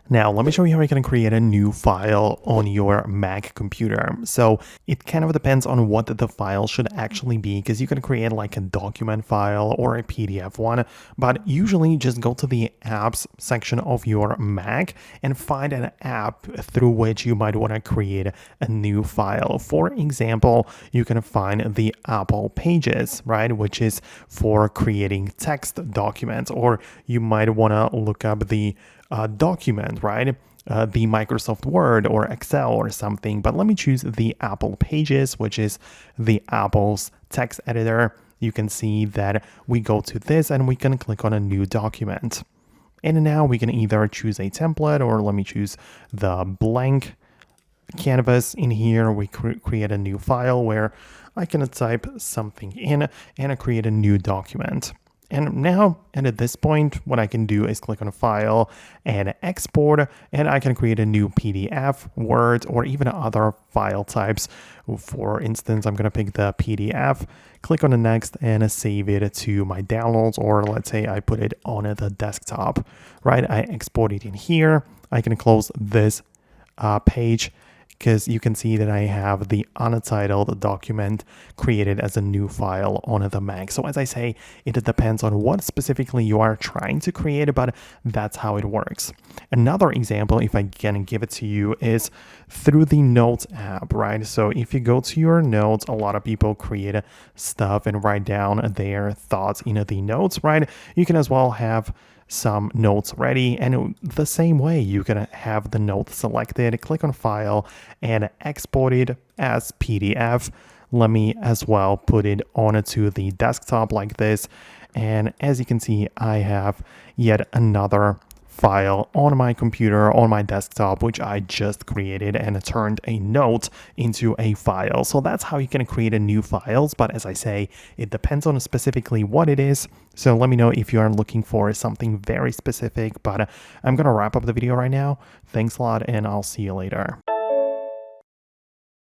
Now, let me show you how you can create a new file on your Mac computer. So it kind of depends on what the file should actually be, because you can create like a document file or a PDF one, but usually just go to the apps section of your Mac and find an app through which you might want to create a new file. For example, you can find the Apple Pages, right, which is for creating text documents, or you might want to look up the document, right? The Microsoft Word or Excel or something. But let me choose the Apple Pages, which is the Apple's text editor. You can see that we go to this and we can click on a new document. And now we can either choose a template, or let me choose the blank canvas. In here, we create a new file where I can type something in and create a new document. And now, and at this point, what I can do is click on a file and export, and I can create a new PDF, Word, or even other file types. For instance, I'm going to pick the PDF, click on the next, and save it to my downloads, or let's say I put it on the desktop, right? I export it in here. I can close this page, because you can see that I have the untitled document created as a new file on the Mac. So as I say, it depends on what specifically you are trying to create, but that's how it works. Another example, if I can give it to you, is through the Notes app, right? So if you go to your notes, a lot of people create stuff and write down their thoughts in the notes, right? You can as well have some notes ready, and the same way you can have the note selected, click on file and export it as PDF. Let me as well put it onto the desktop like this, and as you can see, I have yet another file on my computer, on my desktop, which I just created and turned a note into a file. So that's how you can create a new files. But as I say, it depends on specifically what it is. So let me know if you are looking for something very specific, but I'm going to wrap up the video right now. Thanks a lot, and I'll see you later.